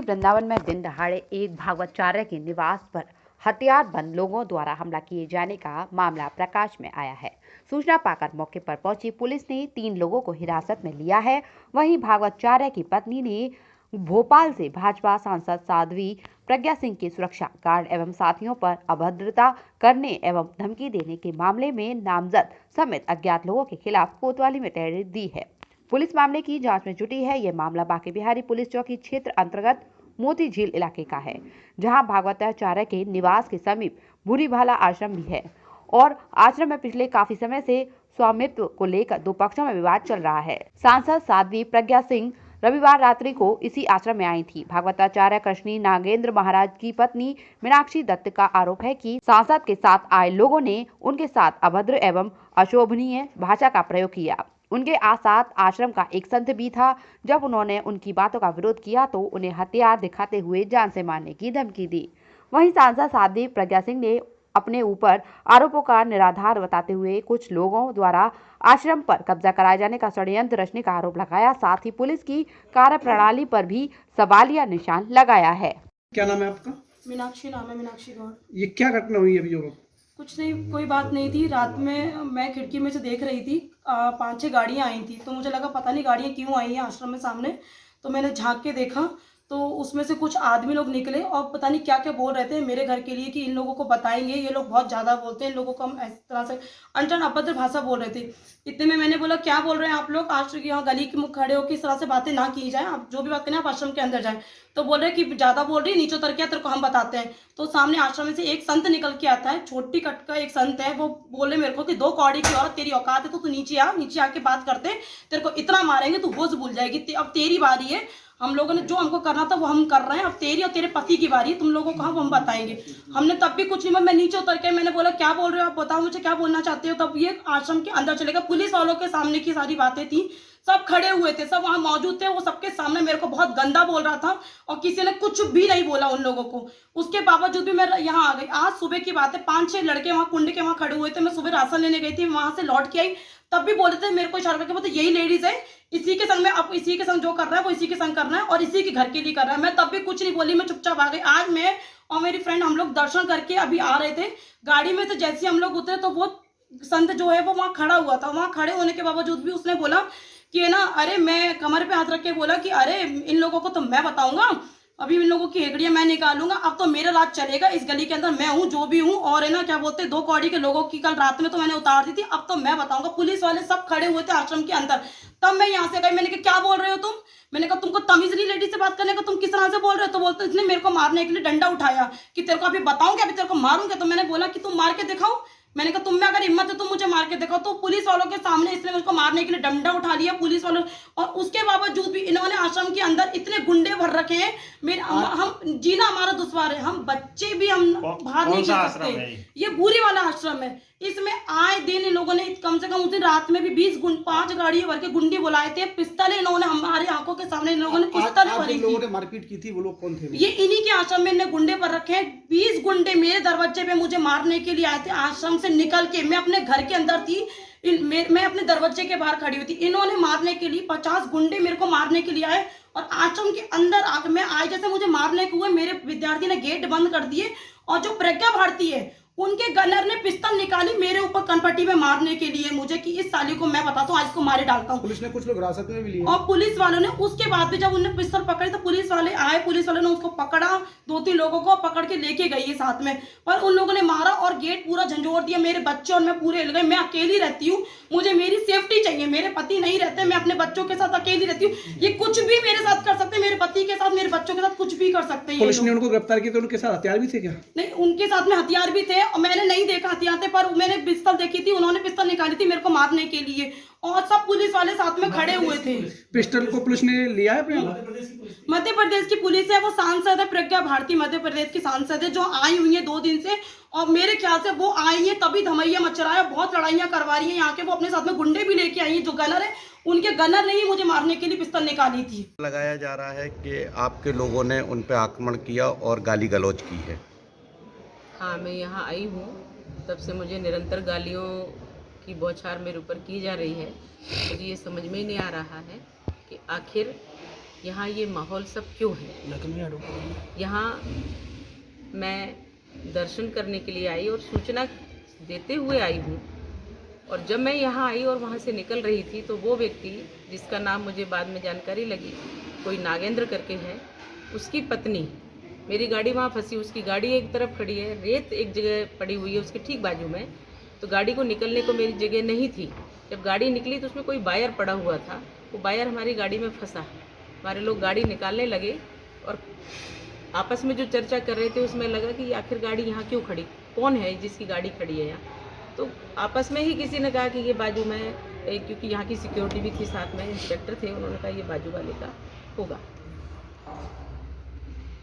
राजधानी वृंदावन में दिन दहाड़े एक भागवताचार्य के निवास पर हथियारबंद लोगों द्वारा हमला किए जाने का मामला प्रकाश में आया है। सूचना पाकर मौके पर पहुंची पुलिस ने 3 लोगों को हिरासत में लिया है। वहीं भागवताचार्य की पत्नी ने भोपाल से भाजपा सांसद साध्वी प्रज्ञा सिंह के सुरक्षा गार्ड एवं साथियों पर अभद्रता करने एवं धमकी देने के मामले में नामजद समेत अज्ञात लोगों के खिलाफ कोतवाली में तहरीर दी है। पुलिस मामले की जांच में जुटी है। यह मामला बांके बिहारी पुलिस चौकी क्षेत्र अंतर्गत मोती झील इलाके का है, जहां भागवताचार्य के निवास के समीप बुरीभाला आश्रम भी है और आश्रम में पिछले काफी समय से स्वामित्व को लेकर 2 पक्षों में विवाद चल रहा है। सांसद साध्वी प्रज्ञा सिंह रविवार रात्रि को इसी आश्रम में आई थी। भागवताचार्य कृष्णी नागेंद्र महाराज की पत्नी मीनाक्षी दत्त का आरोप है कि सांसद के साथ आए लोगों ने उनके साथ अभद्र एवं अशोभनीय भाषा का प्रयोग किया। उनके साथ आश्रम का एक संत भी था। जब उन्होंने उनकी बातों का विरोध किया तो उन्हें हथियार दिखाते हुए जान से मारने की धमकी दी। वहीं सांसद साध्वी प्रज्ञा सिंह ने अपने ऊपर आरोपों का निराधार बताते हुए कुछ लोगों द्वारा आश्रम पर कब्जा कराए जाने का षड्यंत्र रचने का आरोप लगाया। साथ ही पुलिस की कार्यप्रणाली पर भी सवालिया निशान लगाया है। क्या नाम है आपका? मीनाक्षी नाम है, मीनाक्षी गौड़। ये क्या घटना हुई अभी जो? कुछ नहीं, कोई बात नहीं थी। रात में मैं खिड़की में से देख रही थी, 5-6 गाड़ियाँ आई थी, तो मुझे लगा पता नहीं गाड़ियाँ क्यों आई हैं आश्रम में सामने। तो मैंने झांक के देखा तो उसमें से कुछ आदमी लोग निकले और पता नहीं क्या क्या बोल रहे थे मेरे घर के लिए कि इन लोगों को बताएंगे, ये लोग बहुत ज़्यादा बोलते हैं, इन लोगों को हम इस तरह से अनटन अभद्र भाषा बोल रहे थे। इतने में मैंने बोला क्या बोल रहे हैं आप लोग, आश्रम यहाँ गली के मुख खड़े होकर इस तरह से बातें ना की जाए, आप जो भी बात करें आप आश्रम के अंदर जाएं। तो बोल रहे कि ज़्यादा बोल रही, नीचे उतर के तेरे को हम बताते हैं। तो सामने आश्रम में से एक संत निकल के आता है, छोटी कट का एक संत है। वो बोले मेरे को कि 2 कौड़ी की औरत तेरी औकात है तो तू नीचे आ, नीचे आके बात करते, तेरे को इतना मारेंगे तू होश भूल जाएगी, अब तेरी बारी है। हम लोगों ने जो हमको करना था वो हम कर रहे हैं, अब तेरी और तेरे पति की बारी है, तुम लोगों को हम बताएंगे। हमने तब भी कुछ नहीं, मैं नीचे उतर के मैंने बोला क्या बोल रहे हो आप, बताओ मुझे क्या बोलना चाहते हो। तब ये आश्रम के अंदर चलेगा, पुलिस वालों के सामने की सारी बातें थी, सब खड़े हुए थे, सब वहां मौजूद थे। वो सबके सामने मेरे को बहुत गंदा बोल रहा था और किसी ने कुछ भी नहीं बोला उन लोगों को। उसके बावजूद भी मैं यहाँ आ गई। आज सुबह की बात है, 5-6 लड़के वहां कुंड के वहां खड़े हुए थे। मैं सुबह राशन लेने गई थी, वहां से लौट के आई, तब भी बोले थे मेरे को इशारा करके, बोलते यही लेडीज है, इसी के संग में, अब इसी के संग जो कर रहा है वो इसी के संग करना है और इसी के घर के लिए कर रहा है। मैं तब भी कुछ नहीं बोली, मैं चुपचाप आ गई। आज मैं और मेरी फ्रेंड हम लोग दर्शन करके अभी आ रहे थे गाड़ी में, तो जैसे हम लोग उतरे तो वो संत जो है वो वहां खड़ा हुआ था। वहां खड़े होने के बावजूद भी उसने बोला कि ना, अरे मैं कमर पे हाथ रख के बोला कि अरे इन लोगों को तो मैं बताऊंगा, अभी इन लोगों की हेगड़ियां मैं निकालूंगा, अब तो मेरा राज चलेगा इस गली के अंदर, मैं हूँ जो भी हूँ। और है ना क्या बोलते, 2 कौड़ी के लोगों की कल रात में तो मैंने उतार दी थी, अब तो मैं बताऊंगा। पुलिस वाले सब खड़े हुए थे आश्रम के अंदर। तब मैं यहाँ से गई, मैंने कहा क्या बोल रहे हो तुम। मैंने कहा तुमको तमीज नहीं लेडीज से बात करने का, तुम किस तरह से बोल रहे हो। तो बोलते इसने मेरे को मारने के लिए डंडा उठाया कि तेरे को अभी बताऊंगा, अभी तेरे को मारूंगा। तो मैंने बोला कि तुम मार के दिखाओ, मैंने कहा तुम में अगर हिम्मत है तो मुझे मार के दिखाओ। तो पुलिस वालों के सामने इसने मुझको मारने के लिए डंडा उठा लिया पुलिस वालों। और उसके बावजूद भी इन्होंने आश्रम के अंदर इतने गुंडे भर रखे हैं, हम जीना हमारा दुश्वार है, हम बच्चे भी हम बाहर नहीं जा सकते। ये बुरी वाला आश्रम है। इसमें आए दिन इन लोगों ने कम से कम उस दिन रात में भी 5 गाड़ी भर के गुंडे बुलाए थे। पिस्तल इन्होंने हमारी आंखों के सामने इन लोगों ने पिस्तल भरी थी। लोगों ने मारपीट की थी, वो लोग कौन थे? ये इन्हीं के आश्रम में इन्हें गुंडे पर रखे हैं। 20 गुंडे मेरे दरवाजे पे मुझे मारने के लिए आए थे। आश्रम से निकल के मैं अपने घर के अंदर थी, मैं अपने दरवाजे के बाहर खड़ी हुई थी, इन्होंने मारने के लिए 50 गुंडे मेरे को मारने के लिए आए। और आश्रम के अंदर आकर मैं आए, जैसे मुझे मारने के हुए मेरे विद्यार्थी ने गेट बंद कर दिए और जो प्रज्ञा भारती है उनके गनर ने पिस्तल निकाली मेरे ऊपर कनपट्टी में मारने के लिए मुझे, कि इस साली को मैं बताता हूँ आज को मारे डालता हूँ। पुलिस ने कुछ लोग हिरासत में भी लिए और पुलिस वालों ने उसके बाद भी जब उन्होंने पिस्तल पकड़ी तो पुलिस वाले आए, पुलिस वालों ने उसको पकड़ा, 2-3 लोगों को पकड़ के लेके गई साथ में। पर उन लोगों ने मारा और गेट पूरा झंझोर दिया। मेरे बच्चे और मैं पूरे हिल गए। मैं अकेली रहती हूँ, मुझे मेरी सेफ्टी चाहिए, मेरे पति नहीं रहते, मैं अपने बच्चों के साथ अकेली रहती हूँ। ये कुछ भी मेरे साथ कर सकते, मेरे पति के साथ, मेरे बच्चों के साथ कुछ भी कर सकते हैं। पुलिस ने उनको गिरफ्तार किया तो उनके साथ हथियार भी थे क्या? नहीं, उनके साथ में हथियार भी थे और मैंने नहीं देखा हथियार थे, पर मैंने पिस्तल देखी थी, उन्होंने पिस्तल निकाली थी मेरे को मारने के लिए और सब पुलिस वाले साथ में खड़े हुए थे। पिस्टल को पुलिस ने लिया है? मध्य प्रदेश की पुलिस है, वो सांसद है प्रज्ञा भारती, मध्य प्रदेश की सांसद है, जो आई हुई है 2 दिन से। और मेरे ख्याल से वो आई है तभी धमैया मच रहा है, बहुत लड़ाइयां करवा रही है यहाँ के। वो अपने साथ में गुंडे भी लेके आई है, जो गनर है उनके गनर ने ही मुझे मारने के लिए पिस्तल निकाली थी। लगाया जा रहा है कि आपके लोगों ने उन पर आक्रमण किया और गाली गलौज की है। हाँ, मैं यहाँ आई हूँ, तब से मुझे निरंतर गालियों की बौछार मेरे ऊपर की जा रही है। मुझे ये समझ में नहीं आ रहा है कि आखिर यहाँ ये माहौल सब क्यों है। यहाँ मैं दर्शन करने के लिए आई और सूचना देते हुए आई हूँ, और जब मैं यहाँ आई और वहाँ से निकल रही थी तो वो व्यक्ति जिसका नाम मुझे बाद में जानकारी लगी, कोई नागेंद्र करके है, उसकी पत्नी, मेरी गाड़ी वहाँ फंसी, उसकी गाड़ी एक तरफ खड़ी है, रेत एक जगह पड़ी हुई है उसके ठीक बाजू में, तो गाड़ी को निकलने को मेरी जगह नहीं थी। जब गाड़ी निकली तो उसमें कोई वायर पड़ा हुआ था, वो वायर हमारी गाड़ी में फंसा। हमारे लोग गाड़ी निकालने लगे और आपस में जो चर्चा कर रहे थे उसमें लगा कि आखिर गाड़ी यहाँ क्यों खड़ी, कौन है जिसकी गाड़ी खड़ी है यहाँ। तो आपस में ही किसी ने कहा कि ये बाजू में, क्योंकि यहाँ की सिक्योरिटी भी थी साथ में, इंस्पेक्टर थे, उन्होंने कहा ये बाजू वाले का होगा।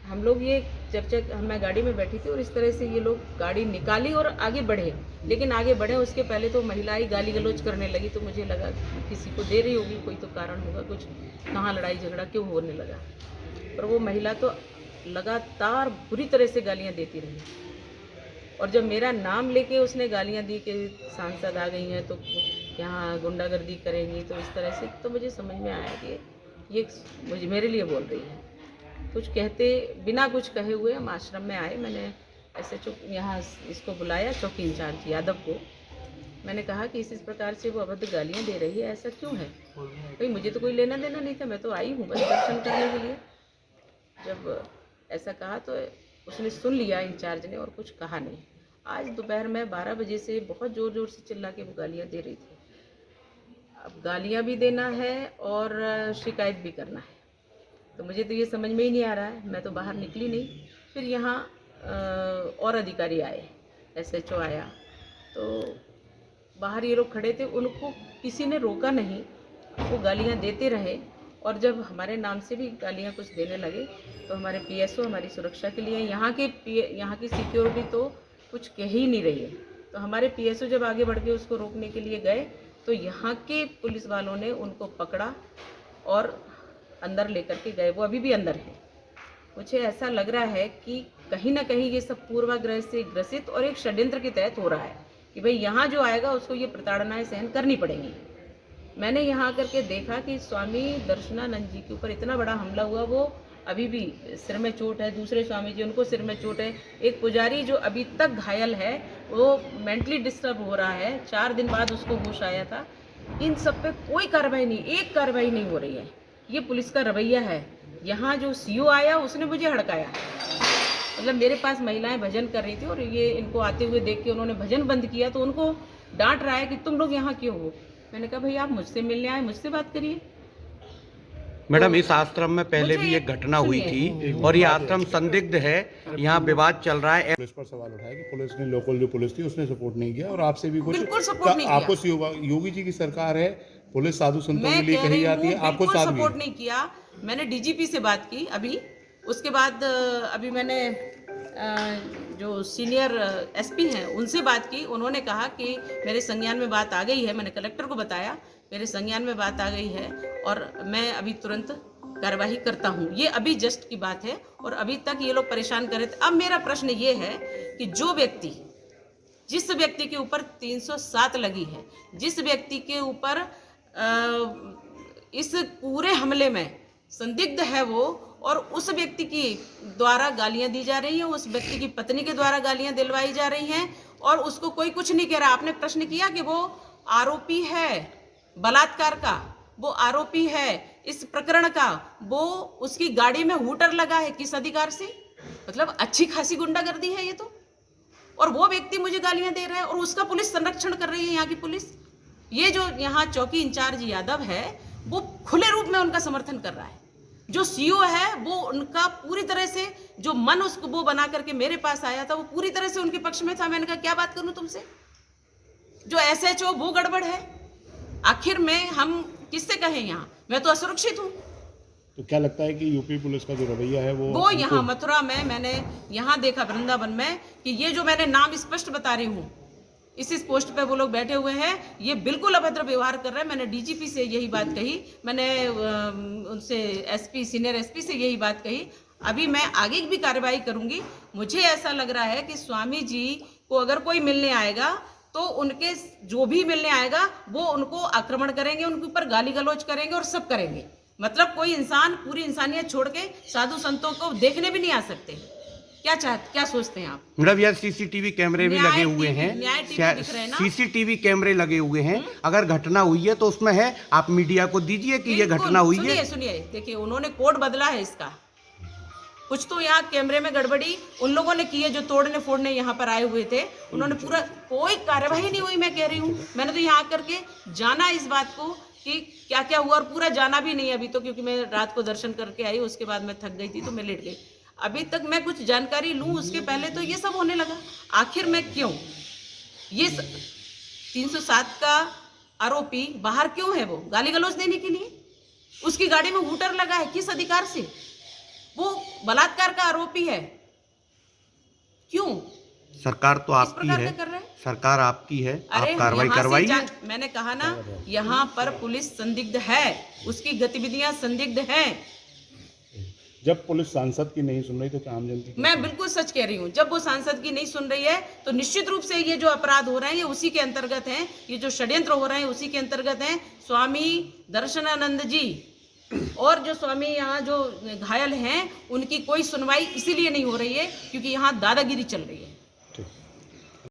हम लोग ये चर्चा, मैं गाड़ी में बैठी थी और इस तरह से ये लोग गाड़ी निकाली और आगे बढ़े, लेकिन आगे बढ़े उसके पहले तो महिलाएं गाली गलौज करने लगी। तो मुझे लगा किसी को दे रही होगी, कोई तो कारण होगा, कुछ कहाँ लड़ाई झगड़ा क्यों होने लगा। पर वो महिला तो लगातार बुरी तरह से गालियाँ देती रही, और जब मेरा नाम लेके उसने गालियाँ दी कि सांसद आ गई हैं तो यहाँ गुंडागर्दी करेंगी, तो इस तरह से तो मुझे समझ में आया कि ये मुझे मेरे लिए बोल रही है। कुछ कहते बिना कुछ कहे हुए हम आश्रम में आए। मैंने ऐसे यहाँ इसको बुलाया, चौकी इंचार्ज यादव को। मैंने कहा कि इस प्रकार से वो अभद्र गालियाँ दे रही है, ऐसा क्यों है भाई, मुझे तो कोई लेना देना नहीं था, मैं तो आई हूँ बस दर्शन करने के लिए। जब ऐसा कहा तो उसने सुन लिया इंचार्ज ने और कुछ कहा नहीं। आज दोपहर में 12 बजे से बहुत ज़ोर ज़ोर से चिल्ला के वो गालियाँ दे रही थी। अब गालियाँ भी देना है और शिकायत भी करना है, तो मुझे तो ये समझ में ही नहीं आ रहा है। मैं तो बाहर निकली नहीं। फिर यहाँ और अधिकारी आए, SHO आया, तो बाहर ये लोग खड़े थे, उनको किसी ने रोका नहीं, वो गालियाँ देते रहे। और जब हमारे नाम से भी गालियाँ कुछ देने लगे तो हमारे PSO हमारी सुरक्षा के लिए, यहाँ की सिक्योरिटी तो कुछ कह ही नहीं रही है, तो हमारे PSO जब आगे बढ़ के उसको रोकने के लिए गए तो यहाँ के पुलिस वालों ने उनको पकड़ा और अंदर लेकर के गए। वो अभी भी अंदर है। मुझे ऐसा लग रहा है कि कहीं ना कहीं ये सब पूर्वाग्रह से ग्रसित और एक षड्यंत्र के तहत हो रहा है कि भाई यहाँ जो आएगा उसको ये प्रताड़नाएं सहन करनी पड़ेंगी। मैंने यहाँ आकर के देखा कि स्वामी दर्शनानंद जी के ऊपर इतना बड़ा हमला हुआ, वो अभी भी सिर में चोट है, दूसरे स्वामी जी उनको सिर में चोट है, एक पुजारी जो अभी तक घायल है वो मेंटली डिस्टर्ब हो रहा है, 4 दिन बाद उसको होश आया था। इन सब पे कोई कार्रवाई नहीं, एक कार्रवाई नहीं हो रही है। ये पुलिस का रवैया है। यहाँ जो CO आया उसने मुझे हड़काया, मतलब मेरे पास महिलाएं भजन कर रही थी और ये इनको आते हुए देख के उन्होंने भजन बंद किया, तो उनको डांट रहा है कि तुम लोग यहाँ क्यों हो। मैंने कहा भाई आप मुझसे मिलने आए, मुझसे बात करिए। मैडम, इस आश्रम में पहले भी एक घटना हुई थी और ये आश्रम संदिग्ध है, यहाँ विवाद चल रहा है। पुलिस पर सवाल उठाया कि पुलिस ने, लोकल जो पुलिस थी उसने सपोर्ट नहीं किया, और आपसे भी कुछ बिल्कुल सपोर्ट नहीं किया। आपको योगी जी की सरकार है, पुलिस साधु संतों के लिए कही जाती है, आपको साथ भी सपोर्ट नहीं किया। मैंने DGP से बात की अभी, उसके बाद अभी मैंने जो सीनियर SP हैं उनसे बात की। उन्होंने कहा कि मेरे संज्ञान में बात आ गई है, मैंने कलेक्टर को बताया मेरे संज्ञान में बात आ गई है और मैं अभी तुरंत कार्रवाई करता हूँ। ये अभी जस्ट की बात है और अभी तक ये लोग परेशान कर रहे थे। अब मेरा प्रश्न ये है कि जिस व्यक्ति के ऊपर 307 लगी है, जिस व्यक्ति के ऊपर इस पूरे हमले में संदिग्ध है वो, और उस व्यक्ति की द्वारा गालियां दी जा रही हैं, उस व्यक्ति की पत्नी के द्वारा गालियां दिलवाई जा रही हैं और उसको कोई कुछ नहीं कह रहा। आपने प्रश्न किया कि वो आरोपी है बलात्कार का, वो आरोपी है इस प्रकरण का, वो उसकी गाड़ी में हूटर लगा है, किस अधिकार से? मतलब अच्छी खासी गुंडागर्दी है ये तो। और वो व्यक्ति मुझे गालियां दे रहा है और उसका पुलिस संरक्षण कर रही है, यहाँ की पुलिस। ये जो यहाँ चौकी इंचार्ज यादव है वो खुले रूप में उनका समर्थन कर रहा है। जो CO है वो उनका पूरी तरह से, जो मन उसको वो बना करके मेरे पास आया था, वो पूरी तरह से उनके पक्ष में था। मैंने कहा क्या बात करूं तुमसे, जो SHO वो गड़बड़ है। आखिर में हम किससे कहें, यहाँ मैं तो असुरक्षित हूँ। तो क्या लगता है कि यूपी पुलिस का जो रवैया है वो यहाँ मथुरा में, मैंने यहाँ देखा वृंदावन में कि ये जो मैंने नाम स्पष्ट बता रही हूँ, इस पोस्ट पे वो लोग बैठे हुए हैं, ये बिल्कुल अभद्र व्यवहार कर रहे हैं। मैंने DGP से यही बात कही, मैंने उनसे SP, सीनियर SP से यही बात कही। अभी मैं आगे भी कार्रवाई करूंगी। मुझे ऐसा लग रहा है कि स्वामी जी को अगर कोई मिलने आएगा तो उनके जो भी मिलने आएगा वो उनको आक्रमण करेंगे, उनके ऊपर गाली गलौज करेंगे और सब करेंगे। मतलब कोई इंसान पूरी इंसानियत छोड़ के साधु संतों को देखने भी नहीं आ सकते। क्या सोचते हैं आप? मतलब यार सीसीटीवी कैमरे भी लगे हुए हैं, न्याय टीवी दिख रहे हैं ना? सीसीटीवी कैमरे लगे हुए हैं। अगर घटना हुई है तो उसमें है, आप मीडिया को दीजिए कि ये बिल्कुल, घटना हुई है। सुनिए देखिए, उन्होंने कोड बदला है इसका। कुछ तो यहाँ कैमरे में गड़बड़ी उन लोगों ने की है जो तोड़ने फोड़ने यहाँ पर आए हुए थे। उन्होंने पूरा, कोई कार्यवाही नहीं हुई। मैं कह रही हूँ, मैंने तो यहाँ करके जाना इस बात को कि क्या क्या हुआ, और पूरा जाना भी नहीं अभी तो, क्योंकि मैं रात को दर्शन करके आई, उसके बाद मैं थक गई थी तो मैं लेट गई। अभी तक मैं कुछ जानकारी लूं उसके पहले तो ये सब होने लगा। आखिर मैं क्यों, ये 307 का आरोपी बाहर क्यों है? वो गाली गलौज देने के लिए? उसकी गाड़ी में हूटर लगा है, किस अधिकार से? वो बलात्कार का आरोपी है, क्यों? सरकार तो आपकी है, कर रहे हैं? सरकार आपकी है, आप अरे कार्रवाई यहाँ से करवाइए। मैंने कहा ना, यहाँ पर पुलिस संदिग्ध है, उसकी गतिविधियां संदिग्ध हैं। जब पुलिस सांसद की नहीं सुन रही तो क्या आम जनता की? मैं बिल्कुल सच कह रही हूँ, जब वो सांसद की नहीं सुन रही है तो निश्चित रूप से ये जो अपराध हो रहे हैं ये उसी के अंतर्गत हैं, ये जो षड्यंत्र हो रहे हैं उसी के अंतर्गत हैं। स्वामी दर्शनानंद जी और जो स्वामी यहाँ जो घायल हैं उनकी कोई सुनवाई इसीलिए नहीं हो रही है क्योंकि यहाँ दादागिरी चल रही है।